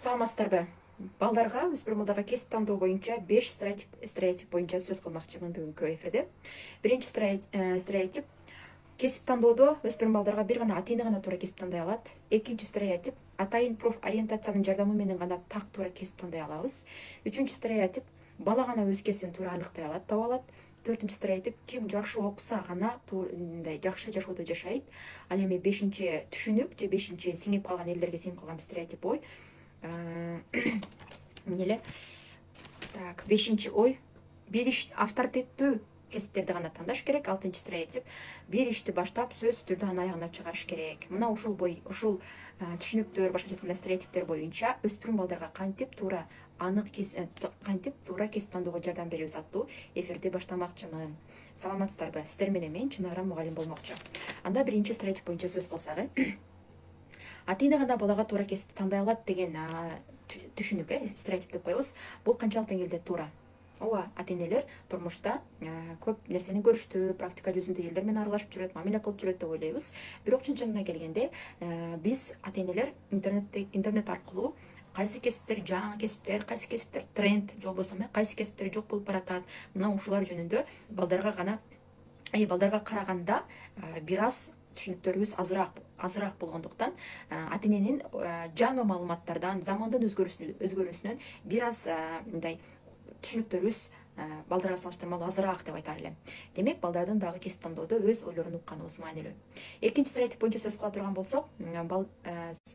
Саламатсыздарбы? Балдарга, өспүрүм балдарга кесип тандоо боюнча 5 стереотип боюнча сөз кылмакчымын бүгүнкү эфирде. Биринчи стереотип кесип тандоодо өспүрүм балдарга бир гана ата эне гана туура кесип тандай алат. Экинчи стереотип атайын профориентациянын жардамы менен гана так туура кесип тандай алабыз. Үчүнчү стереотип бала гана өз кесибин туура аныктай алат, таба алат. Төртүнчү стереотип ким жакшы окуса гана жакшы жашоодо жашайт. Ал эми бешинчи түшүнүк же бешинчи сиңип калган элдерге сиңип калган стереотип ой. Эмне так, бешинчи ой, бир иш авторитеттүү кесиптерди гана тандаш керек. Алтынчы стереотип, бир ишти баштап сөзсүз түрдө анын аягына чыгарыш керек. Мына ушул түшүнүктөр, башкача айтканда стереотиптер боюнча өспүрүм балдарга кантип туура кантип туура кесип тандоого жардам беребиз аттуу эфирди баштамакчымын. Саламатсыздарбы? Сиздер менен мен Чынара мугалим болмокчу. Анда биринчи стереотип боюнча сөз кылсак, ата эне гана балага туура кесипти тандай алат деген түшүнүк, стереотип деп коебуз. Бул канчалык деңгээлде туура? Ооба, ата энелер турмушта көп нерсени көрүштү, практика жүзүндө элдер менен аралашып жүрөт, мамиле кылып жүрөт деп ойлойбуз. Бирок чын чынына келгенде, биз ата энелер интернет аркылуу кайсы кесиптер жаңы кесиптер, кайсы кесиптер тренд, же болбосо кайсы кесиптер жок болуп баратат, мына ушулар жөнүндө балдарга караганда бир аз түшүнүктөрүбүз азыраак болгондуктан ата эненин жаңы маалыматтардан, замандын өзгөрүүсүнөн бир аз мындай түшүнүктөрүбүз балдарга салыштырмалуу азыраак деп айтар элем. Демек, балдардын дагы кесип тандоодо өз ойлорун укканыбыз маанилүү. Экинчи стереотип боюнча сөз кыла турган болсок,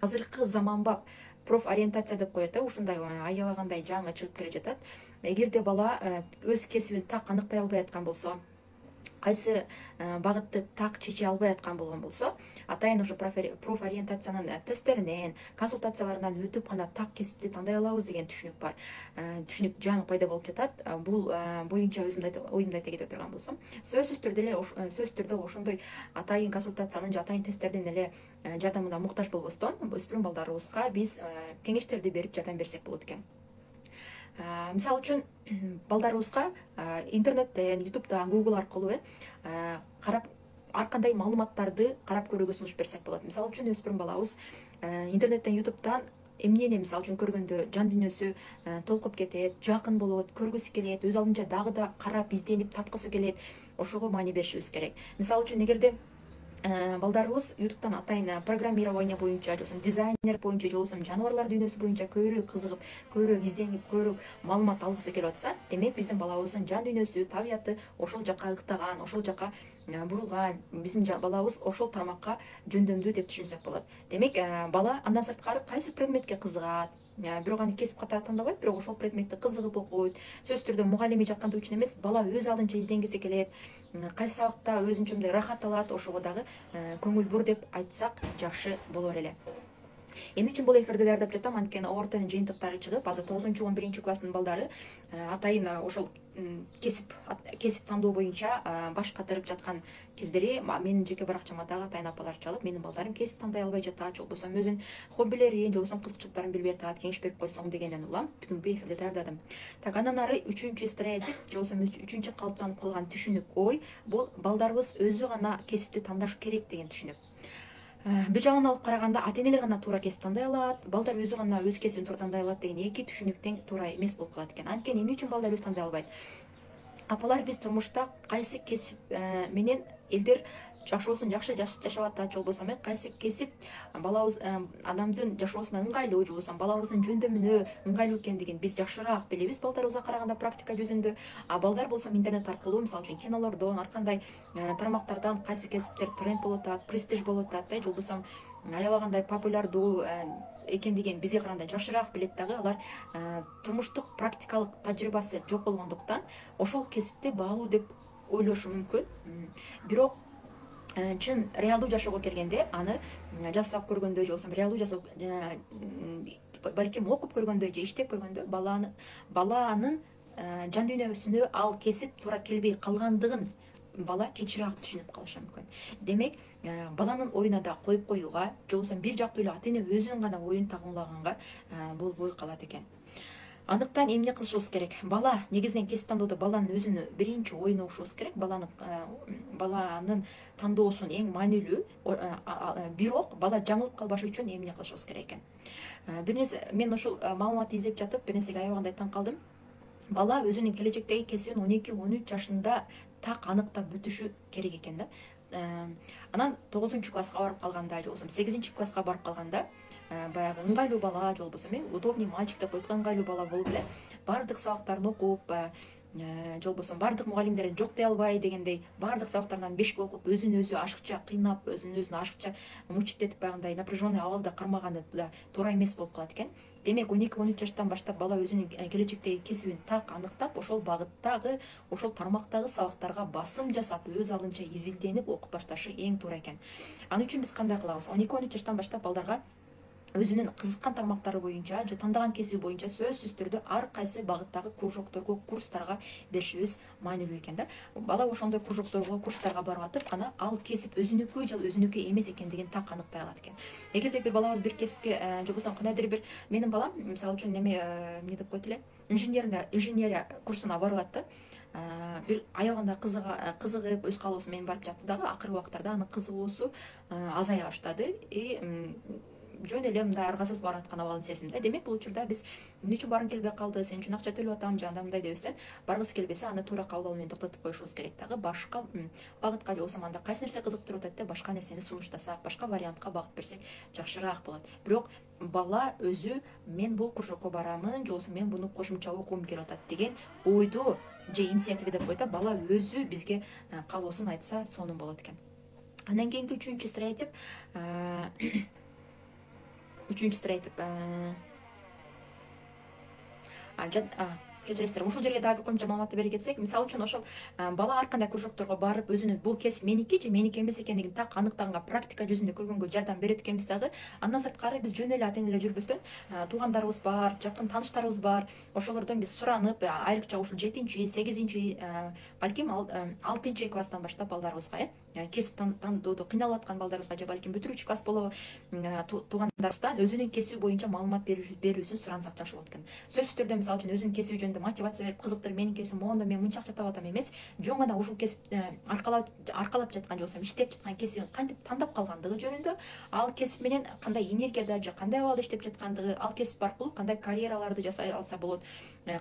азыркы заманбап профориентация деп коет, ушундай аябагандай жаңы чыгып келе жатат. Эгерде бала өз кесибин так аныктай албай аткан болсо, кайсы багытты так чече албай аткан болгон болсо, атайын ошо профориентациянын тесттеринен, консультацияларынан өтүп гана так кесипти тандай алабыз деген түшүнүк бар. Түшүнүк жаңы пайда болуп жатат. Бул боюнча оюмду айта кете турган болсом, сөзсүз түрдө ошондой атайын консультациянын же атайын тесттердин эле жардамына муктаж болбостон, өспүрүм балдарыбызга биз кеңештерди берип жардам берсек болот экен. Мисалы үчүн балдарыбызга интернеттен, ютубтан, Google аркылуу карап ар кандай маалыматтарды карап көрүүгө сунуш берсек болот. Мисалы үчүн өспүрүм балабыз интернеттен, ютубтан эмнени мисалы үчүн көргөндө жан дүйнөсү толкуп кетет, жакын болот, көргүсү келет, өз алдынча дагы да карап, изденип тапкысы келет. Ошого маани беришибиз керек. Мисалы үчүн эгерде балдарыбыз ютубтан атайын программирование боюнча, же болбосо дизайнер боюнча, же болбосо жаныбарлар дүйнөсү боюнча көбүрөөк кызыгып, көбүрөөк изденип, көбүрөөк маалымат алгысы келип атса, демек биздин балабыздын жан дүйнөсү, табияты ошол жака ыктаган, ошол жака бурулган, биздин балабыз ошол тармакка жөндөмдүү деп түшүнсөк болот. Демек, бала андан сырткары кайсы предметке кызыгат, бирок аны кесип катары тандабайт, бирок ошол предметти кызыгып окуйт. Сөзсүз түрдө мугалими жаккандык үчүн эмес, бала өз алдынча изденгиси келет, кайсы сабакта өзүнчө мындай рахат алат, ошого дагы көңүл бур деп айтсак жакшы болор эле. Эмне үчүн бул эфирди даярдап жатам? Анткени ортонун жыйынтыктары чыгып, азыр 9-11 класстын балдары атайын ошол кесип тандоо боюнча баш катырып жаткан кездери менин жеке баракчама дагы атайын апалар чалып, менин балдарым кесип тандай албай жатат, же болбосо өзүнүн хоббилерин, же болбосо кызыкчылыктарын билбей атат, кеңеш берип койсоң дегенден улам бүгүнкү эфирди даярдадым. Так, андан ары үчүнчү стереотип, же болбосо үчүнчү калыптанып калган түшүнүк ой, бул балдарыбыз өзү гана кесипти тандаш керек деген түшүнүк. Бир жагынан алып караганда ата энелер гана туура кесип тандай алат, балдар өзү гана өз кесибин туура тандай алат деген эки түшүнүк тең туура эмес болуп калат экен. Анткени эмне үчүн балдар өзү тандай албайт? Апалар биз турмушта кайсы кесип менен элдер жакшы жашап атат, же болбосо кайсы кесип балабыз адамдын жашоосуна ыңгайлуу, же болбосо балабыздын жөндөмүнө ыңгайлуу экендигин биз жакшыраак билебиз балдарыбызга караганда практика жүзүндө. А балдар болсо интернет аркылуу, мисалы үчүн кинолордон, ар кандай тармактардан кайсы кесиптер тренд болуп атат, престиж болуп атат, же болбосо аябагандай популярдуу экендигин бизге караганда жакшыраак билет дагы. Алар турмуштук практикалык тажрыйбасы жок болгондуктан ошол кесипти баалуу деп ойлошу мүмкүн. Бирок чын реалдуу жашоого келгенде аны жасап көргөндө, же болбосо реалдуу жасап балким окуп көргөндө же иштеп көргөндө баланын жан дүйнөсүнө ал кесип туура келбей калгандыгын бала кечирээк түшүнүп калышы мүмкүн. Демек, баланын оюна да коюп коюуга, же болбосо бир жактуу эле ата эне өзүнүн гана оюн тагымлаганга болбой калат экен. Андыктан эмне кылышыбыз керек? Бала негизинен кесип тандоодо баланын өзүнүн биринчи оюн угушубуз керек. Баланын тандоосун эң маанилүү. Бирок бала жаңылып калбаш үчүн эмне кылышыбыз керек экен? Бир нерсе, мен ушул маалыматты издеп жатып бир нерсеге аябагандай таң калдым. Бала өзүнүн келечектеги кесибин 12-13 жашында так аныктап бүтүшү керек экен да. Анан 9-класска барып калганда же болбосо 8-класска барып калганда баягы ыңгайлуу бала же болбосо удобный мальчик деп коет, ыңгайлуу бала болуп эле баардык сабактарын окуп, же болбосо баардык мугалимдерин жок дей албай дегендей баардык сабактарынан 5 окуп, өзүн өзү ашыкча кыйнап, өзүн өзүн ашыкча мучить баягындай напряженный абалда кармаганы да туура эмес болуп калат экен. Демек 12-13 жаштан баштап бала өзүнүн келечектеги кесибин так аныктап, ошол багыттагы, ошол тармактагы сабактарга басым жасап, өз алдынча изилденип окуп башташы эң туура экен. Ал үчүн биз кандай кылабыз? 12-13 жаштан баштап балдарга өзүнүн кызыккан тармактары боюнча же тандаган кесиби боюнча сөзсүз түрдө ар кайсы багыттагы кружокторго, курстарга беришибиз маанилүү экен да. Бала ошондой кружокторго, курстарга барып атып, гана ал кесип өзүнүкү же өзүнүкү эмес экендигин так аныктай алат экен. Эгерде бир балабыз бир кесипке же болбосо кандайдыр бир, менин балам мисалы үчүн эмне деп коет эле, инженерия курсуна барып атты. Бир аябагандай кызыгып өз каалоосу менен барып жатты дагы, акыркы убактарда анын кызыгуусу азая баштады. Жөн эле мындай аргасыз барып аткан абалын сездим да. Демек бул учурда биз эмне үчүн баргың келбей калды, сен үчүн акча төлөп атам же андай мындай дебестен, баргысы келбесе аны туура кабыл алуу менен токтотуп коюшубуз керек дагы. Башка багытка же болбосо анда кайсы нерсе кызыктырып атат деп башка нерсени сунуштасак, башка вариантка багыт берсек жакшыраак болот. Бирок бала өзү мен бул кружокко барамын же болбосо мен буну кошумча окугум келип атат деген ойду же инициатива деп коет да, бала өзү бизге каалоосун айтса сонун болот экен. Андан кийинки үчүнчү стереотип кечиресиздер, ушул жерге дагы бир кошумча маалыматты бере кетсек, мисалы үчүн ошол бала ар кандай кружокторго барып өзүнүн бул кесип меники же меники эмес экендигин так аныктаганга, практика жүзүндө көргөнгө жардам берет экенбиз дагы. Андан сырткары биз жөн эле ата энелер жүрбөстөн, туугандарыбыз бар, жакын тааныштарыбыз бар, ошолордон биз суранып, айрыкча ушул 7-8, балким 6-класстан баштап балдарыбызга кесип тандоодо кыйналып аткан балдарыбызга же балким бүтүрүүчү класс болобу, туугандарыбыздан өзүнүн кесиби боюнча маалымат берүүсүн сурансак жакшы болот экен. Сөзсүз түрдө мисалы үчүн өзүнүн кесиби жөнүндө мотивация берип, кызыктырып, менин кесибим моуну, мен мынча акча таап атам эмес, жөн гана ушул кесип аркалап жаткан же болбосо иштеп жаткан кесибин кантип тандап калгандыгы жөнүндө, ал кесип менен кандай энергияда же кандай абалда иштеп жаткандыгы, ал кесип аркылуу кандай карьераларды жасай алса болот,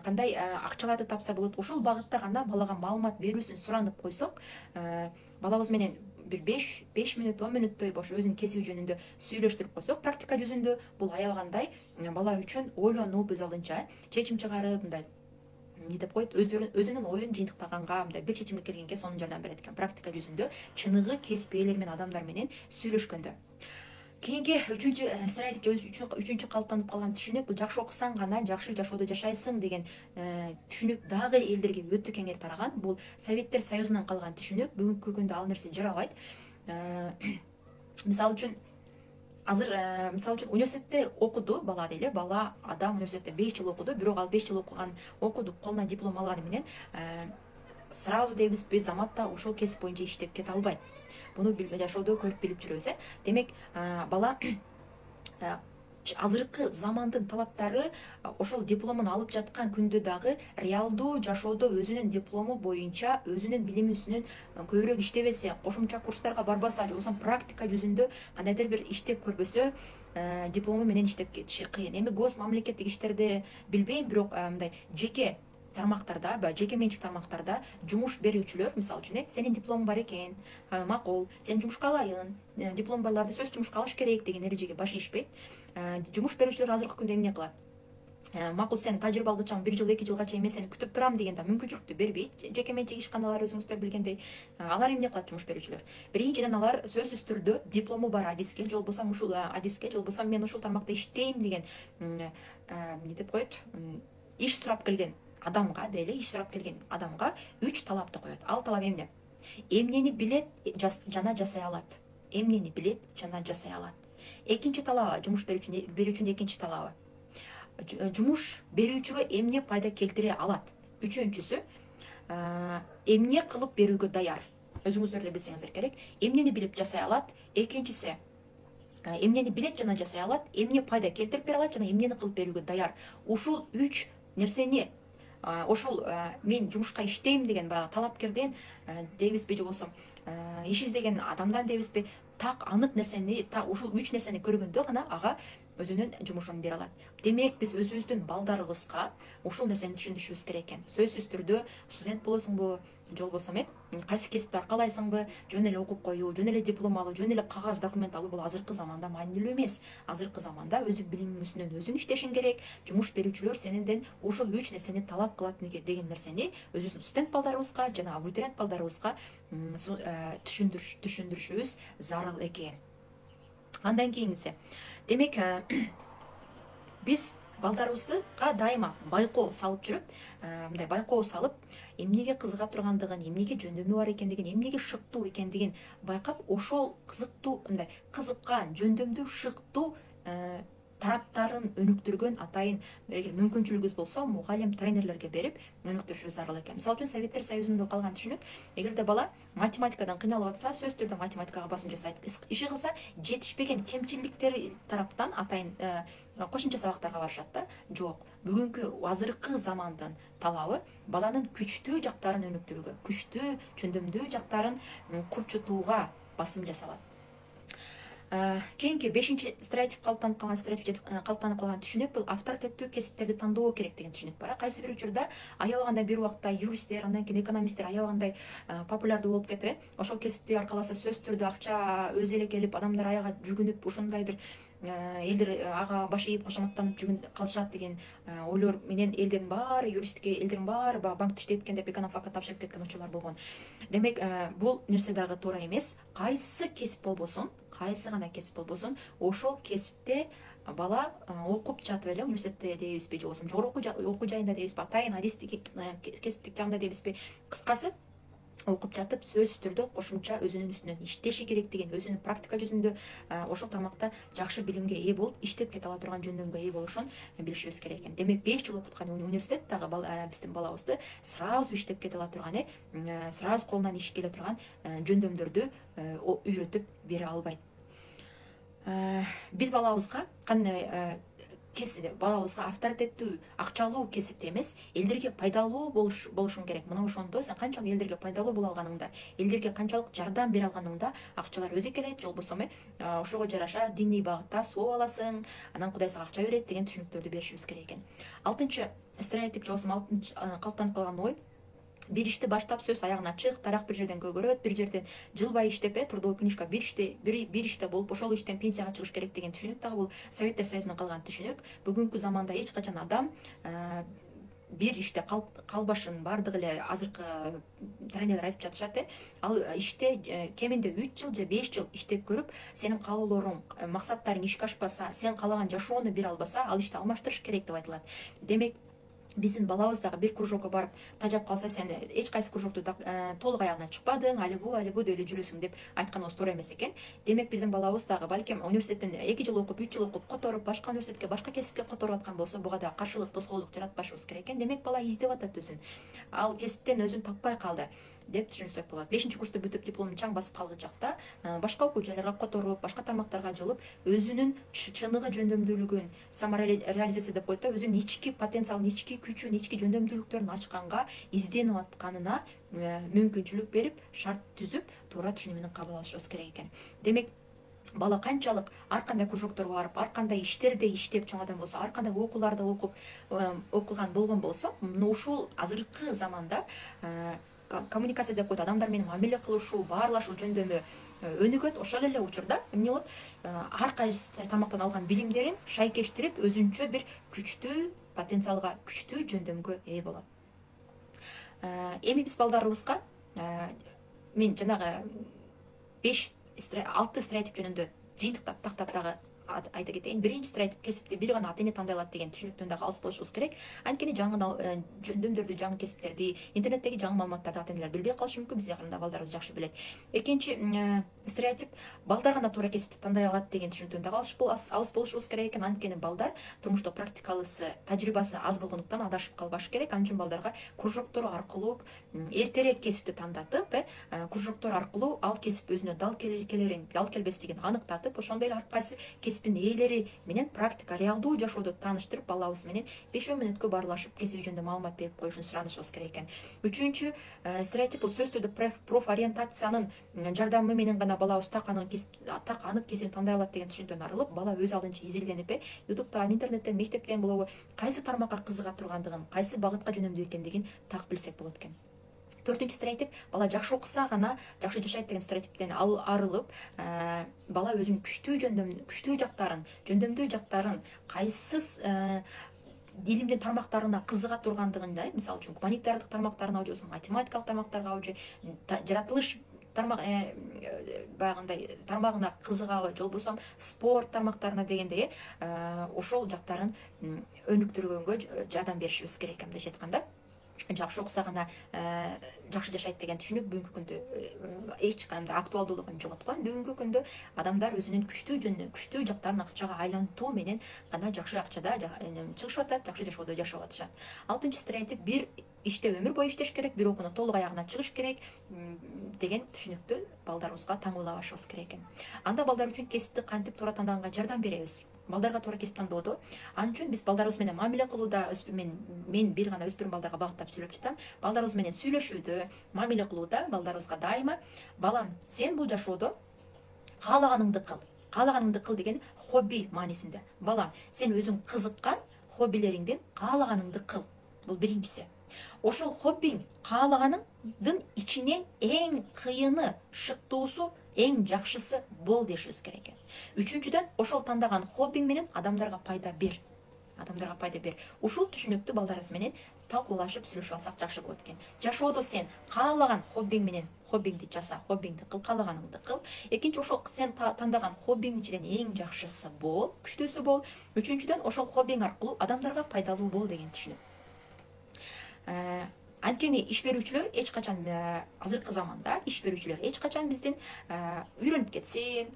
кандай акчаларды тапса болот, ушул багытта гана балага маалымат берүүсүн суранып койсок, балабыз менен бир 5 мүнөт, 10 мүнөттөй бош өзүнүн кесиби жөнүндө сүйлөштүрүп койсок, практика жүзүндө бул аябагандай бала үчүн ойлонуп, өз алдынча чечим чыгарып, мындай эмне деп коет, өзүнүн оюн жыйынтыктаганга, мындай бир чечимге келгенге сонун жардам берет экен. Практика жүзүндө чыныгы кесип ээлери менен, адамдар менен сүйлөшкөндө. Кийинки үчүнчү калыптанып калган түшүнүк, бул жакшы окусаң гана жакшы жашоодо жашайсың деген түшүнүк дагы элдерге өтө кеңири тараган. Бул Советтер Союзунан калган түшүнүк. Бүгүнкү күндө ал нерсе жарабайт. Мисалы үчүн азыр университетте окуду бала дейли, бала адам университетте 5 жыл окуду, бирок ал 5 жыл окуду, колуна диплом алганы менен сразу дейбизби, заматта ошол кесип боюнча иштеп кете албайт. Буну жашоодо көрүп билип жүрөбүз. Демек бала азыркы замандын талаптары ошол дипломун алып жаткан күндө дагы реалдуу жашоодо өзүнүн диплому боюнча өзүнүн билими үстүнөн көбүрөөк иштебесе, кошумча курстарга барбаса, же болбосо практика жүзүндө кандайдыр бир иштеп көрбөсө, диплому менен иштеп кетиши кыйын. Эми гос мамлекеттик иштерде билбейм, бирок мындай жеке тармактарда, жеке менчик тармактарда жумуш берүүчүлөр, мисалы үчүн, сенин дипломуң бар экен, макул, сен жумушка алайын, диплом барларды сөзсүз жумушка алыш керек деген эрежеге баш ийишпейт. Жумуш берүүчүлөр азыркы күндө эмне кылат? Макул, сен тажрыйбалуучаң, 1 жыл 2 жылга чейин мен сени күтүп турам деген да мүмкүнчүлүктү бербейт. Жеке менчик ишканалар өзүңүздөр билгендей, алар эмне кылат жумуш берүүчүлөр? Биринчиден алар сөзсүз түрдө диплому бар адиске, же болбосо ушул адиске, же болбосо мен ушул тармакта иштейм деген эмне деп коет, иш сурап келген адамга, дейли, иш сурап келген адамга 3 талапты коет. Ал талап эмне? Эмнени билет жана жасай алат. Эмнени билет жана жасай алат. Экинчи талабы, жумуш берүүчүнүн экинчи талабы, жумуш берүүчүгө эмне пайда келтире алат. Үчүнчүсү, эмне кылып берүүгө даяр. Өзүңүздөр эле билсеңиздер керек. Эмнени билип жасай алат. Экинчиси, эмнени билет жана жасай алат, эмне пайда келтирип бере алат жана эмнени кылып берүүгө даяр. Ушул 3 нерсени ошол мен жумушка иштейм деген баягы талапкерден дейбизби же болбосо иш издеген адамдан дейбизби так анык нерсени ушул 3 нерсени көргөндө гана ага өзүнүн жумушун бере алат. Демек биз өзүбүздүн балдарыбызга ушул нерсени түшүндүрүшүбүз керек экен. Сөзсүз түрдө студент болосуңбу же болбосо кайсы кесипти аркалайсыңбы, жөн эле окуп коюу, жөн эле диплом алуу, жөн эле кагаз документ алуу бул азыркы заманда маанилүү эмес. Азыркы заманда өзүң билимиң үстүнөн өзүң иштешиң керек. Жумуш берүүчүлөр сененден ушул 3 нерсени талап кылат деген нерсени өзүбүздүн студент балдарыбызга жана абитуриент балдарыбызга түшүндүрүшүбүз зарыл экен. Андан кийингиси, демек биз балдарыбызга дайыма байкоо салып жүрүп, мындай байкоо салып, эмнеге кызыга тургандыгын, эмнеге жөндөмү бар экендигин, эмнеге шыктуу экендигин байкап, ошол кызыктуу, мындай кызыккан, жөндөмдүү, шыктуу тараптарын өнүктүргөн атайын эгер мүмкүнчүлүгүбүз болсо, мугалим, тренерлерге берип өнүктүрүшүбүз зарыл экен. Мисалы үчүн Советтер Союзунда калган түшүнүк, эгерде бала математикадан кыйналып атса, сөзсүз түрдө математикага басым жасайт. Иши кылса, жетишпеген кемчиликтери тараптан атайын кошумча сабактарга барышат да. Жок, бүгүнкү азыркы замандын талабы баланын күчтүү жактарын өнүктүрүүгө, күчтүү, жөндөмдүү жактарын курчутууга басым жасалат. Кийинки 5-стереотип калыптанып калган түшүнүк бул авторитеттүү кесиптерди тандоо керек деген түшүнүк бар. Кайсы бир учурда аябагандай бир убакта юристтер, андан кийин экономисттер аябагандай популярдуу болуп кетип, ошол кесипти аркаласа сөзсүз түрдө акча өзү эле келип, адамдар аяга жүгүнүп, ушундай бир элдер ага баш ийип кошоматтанып жүгүнүп калышат деген ойлор менен элдердин баары юристке, элдердин баары банкта иштеп экен деп экономфакка тапшырып кеткен учурлар болгон. Демек, бул нерсе дагы туура эмес. Кайсы кесип болбосун, кайсы гана кесип болбосун, ошол кесипте бала окуп жатып эле университетте дейбизби, же болбосо жогорку окуу жайында дейбизби, атайын адистик кесиптик жагында дейбизби, кыскасы окуп жатып сөзсүз түрдө кошумча өзүнүн үстүнөн иштеши керектигин, өзүнүн практика жүзүндө ошол тармакта жакшы билимге ээ болуп, иштеп кете ала турган жөндөмгө ээ болушун билишибиз керек экен. Демек 5 жыл окуткан университет дагы биздин балабызды сразу иштеп кете ала турган, сразу колунан иш келе турган жөндөмдөрдү үйрөтүп бере албайт. Биз балабызга кандай балабызга авторитеттүү, акчалуу кесипте эмес, элдерге пайдалуу болушуң керек. Мына ошондо сен канчалык элдерге пайдалуу боло алганыңда, элдерге канчалык жардам бере алганыңда акчалар өзү келет, же болбосо ошого жараша диний багытта соо аласың, анан Кудай сага акча берет деген түшүнүктөрдү беришибиз керек экен. 6-стереотип же болбосо 6-калыптанып калган ой: бир ишти баштап сөз аягына чык, тарак бир жерден көгөрөт, бир жерден жылбай иштеп, трудовой книжка бир иште болуп, ошол иштен пенсияга чыгыш керек деген түшүнүк дагы бул Советтер Союзунан калган түшүнүк. Бүгүнкү заманда эч качан адам бир иште калбашын баардыгы эле азыркы тренерлер айтып жатышат. Ал иште кеминде 3 жыл же 5 жыл иштеп көрүп, сенин каалоолоруң, максаттарың ишке ашпаса, сен каалаган жашоону бере албаса, ал ишти алмаштырыш керек деп айтылат. Демек, биздин балабыз дагы бир кружокко барып тажап калса, сен эч кайсы кружокту толук аягына чыкпадың, али бу деп эле жүрөсүң деп айтканыбыз туура эмес экен. Демек, биздин балабыз дагы балким университеттен 2 жыл окуп, 3 жыл окуп, которуп, башка университетке, башка кесипке которуп аткан болсо, буга да каршылык, тоскоолдук жаратпашыбыз керек экен. Демек, бала издеп атат өзүн. Ал кесиптен өзүн таппай калды деп түшүнсөк болот. 5-курсту бүтүп дипломун чаң басып калган жакта башка окуу жайларга которуп, башка тармактарга жылып, өзүнүн чыныгы жөндөмдүүлүгүн самореализация деп коет да, өзүнүн ички потенциалын, ички күчүн, ички жөндөмдүүлүктөрүн ачканга, изденип атканына мүмкүнчүлүк берип, шарт түзүп, туура түшүнүү менен кабыл алышыбыз керек экен. Демек, бала канчалык ар кандай кружокторго барып, ар кандай иштерде иштеп чоң адам болсо, ар кандай окууларды окуган болгон болсо, ушул азыркы заманда коммуникация деп коет, адамдар менен мамиле кылышуу, баарлашуу жөндөмү өнүгөт. Ошол эле учурда эмне болот? Ар кайсы тармактан алган билимдерин шайкештирип, өзүнчө бир күчтүү потенциалга, күчтүү жөндөмгө ээ болот. Эми биз балдарыбызга мен жанагы 6 стереотип жөнүндө жыйынтыктап тактап дагы айта кетейин. 1-стереотип кесипти бир гана ата эне тандай алат деген түшүнүктөн дагы алыс болушубуз керек. Анткени жаңы жөндөмдөрдү, жаңы кесиптерди, интернеттеги жаңы маалыматтарды ата энелер билбей калышы мүмкүн, биз акырында балдарыбыз жакшы билет. 2-стереотип балдар гана туура кесипти тандай алат деген түшүнүктөн дагы алыс болушубуз керек экен. Анткени балдар турмушта практикалысы, тажрыйбасы аз болгондуктан адашып калбашы керек. Анын үчүн балдарга кружоктор аркылуу эртерээк кесипти тандатып, кружоктор аркылуу ал кесип өзүнө дал келерин, дал келбестигин аныктатып, ошондой эле ар кайсы кесиптин ээлери менен практика реалдуу жашоодо тааныштырып, балабыз менен 5 мүнөткө баарлашып кесиби жөнүндө маалымат берип коюшун суранышыбыз керек экен. Үчүнчү, стереотип бул сөзсүз түрдө профориентациянын жардамы менен гана балабыз так анык кесибин тандай алат деген түшүнүктөн арылып, бала өз алдынча изилденип, ютубтан, интернеттен, мектептен болобу, кайсы тармакка кызыга тургандыгын, кайсы багытка жөнөмдүү экендигин так билсек болот экен. Төртүнчү стереотип, бала жакшы окуса гана жакшы жашайт деген стереотиптен арылып, бала өзүнүн күчтүү жактарын, жөндөмдүү жактарын, кайсы илимдин тармактарына кызыга тургандыгын, мисалы үчүн гуманитардык тармактарына же математикалык тармактарга же жаратылыш баягындай тармагына кызыгабы, же болбосо спорт тармактарына дегендей ошол жактарын өнүктүргөнгө жардам беришибиз керек, мындайча айтканда. Жакшы окуса гана жакшы жашайт деген түшүнүк бүгүнкү күндө эч кандай актуалдуулугун жоготкон. Бүгүнкү күндө адамдар өзүнүн күчтүү жактарын акчага айлантуу менен гана жакшы акчада чыгышып атат, жакшы жашоодо жашап атышат. 6-чы стереотип, бир иште өмүр бою иштеш керек, бир окууну толук аягына чыгыш керек деген түшүнүктү балдарыбызга таңуулабашыбыз керек экен. Анда балдар үчүн кесипти кантип туура тандааганга жардам беребиз. Балдарга туура кесип тандоодо, анын үчүн биз балдарыбыз менен мамиле кылууда, мен бир гана өспүрүм балдарга багыттап сүйлөп жатам. Балдарыбыз менен сүйлөшүүдө, мамиле кылууда балдарыбызга дайыма балам, сен бул жашоодо каалаганыңды кыл. Каалаганыңды кыл деген хобби маанисинде. Балам, сен өзүң кызыккан хоббилериңдин каалаганыңды кыл. Бул биринчиси. Ошол хоббиң, каалаганыңдын ичинен эң кыйыны, шыктуусу, эң жакшысы бол дешибиз керек экен. Үчүнчүдөн, ошол тандаган хоббиң менен адамдарга пайда бер. Ушул түшүнүктү балдарыбыз менен талкуулашып сүйлөшүп алсак жакшы болот экен. Жашоодо сен каалаган хоббиң менен хоббиңди жаса, хоббиңди кыл, каалаганыңды кыл. Экинчи, ошол сен тандаган хоббиң ичинен эң жакшысы бол, күчтүүсү бол. Үчүнчүдөн, ошол хоббиң аркылуу адамдарга пайдалуу бол деген түшүнүк. Анткени иш берүүчүлөр эч качан, азыркы заманда иш берүүчүлөр эч качан биздин үйрөнүп кетсин,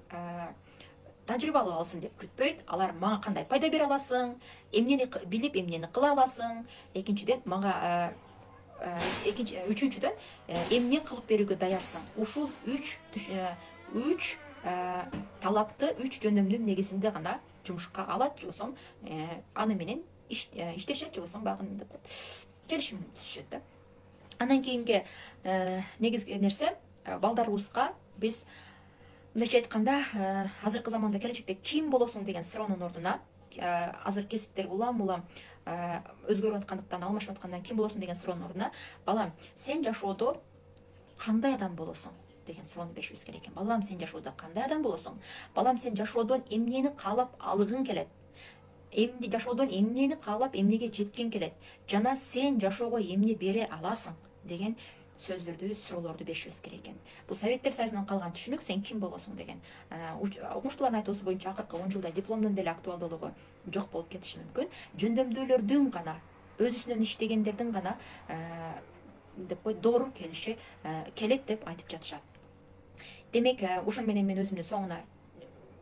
тажрыйба алып алсын деп күтпөйт. Алар мага кандай пайда бере аласың, эмнени билип, эмнени кыла аласың. Үчүнчүдөн, эмне кылып берүүгө даярсың. Ушул үч талапты, үч жөндөмдүн негизинде гана жумушка алат, же болбосо аны менен иштешет, же болбосо багынып келишим түзүшөт да. Андан кийинки негизги нерсе, балдарыбызга биз мындайча айтканда, азыркы заманда келечекте ким болосуң деген суроонун ордуна, азыр кесиптер улам-улам өзгөрүп аткандыктан, алмашып аткандан ким болосуң деген суроонун ордуна, балам, сен жашоодо кандай адам болосуң деген суроону беришибиз керек экен. Балам, сен жашоодо кандай адам болосуң? Балам, сен жашоодон эмнени каалап алгың келет? Жашоодон эмнени каалап, эмнеге жеткиң келет? Жана сен жашоого эмне бере аласың деген сөздөрдү, суроолорду беришибиз керек экен. Бул Советтер Союзунан калган түшүнүк, сен ким болосуң деген. Окумуштуулардын айтуусу боюнча акыркы 10 жылда дипломдун деле актуалдуулугу жок болуп кетиши мүмкүн. Жөндөмдүүлөрдүн гана, өз үстүнөн иштегендердин гана доор келет деп айтып жатышат. Демек, ушун менен мен өзүмдүн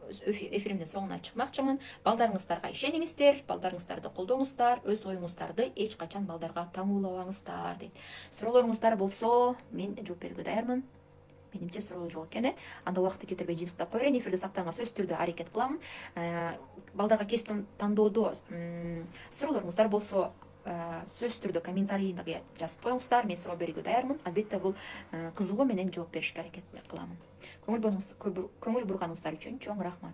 эфиримдин соңуна чыкмакчымын. Балдарыңыздарга ишениңиздер, балдарыңыздарды колдоңуздар, өз оюңуздарды эч качан балдарга таңуулабаңыздар дейт. Суроолоруңуздар болсо, мен жооп берүүгө даярмын. Менимче суроолор жок экен. Анда убакытты кетирбей жыйынтыктап коеюн. Эфирди сактаганга сөзсүз түрдө аракет кыламын. Балдарга кесип тандоодо суроолоруңуздар болсо, сөзсүз түрдө комментарийге жазып коюңуздар. Мен суроо берүүгө даярмын. Албетте бул кызыгуу менен жооп беришке аракет кыламын. Көңүл бурганыңыздар үчүн чоң рахмат.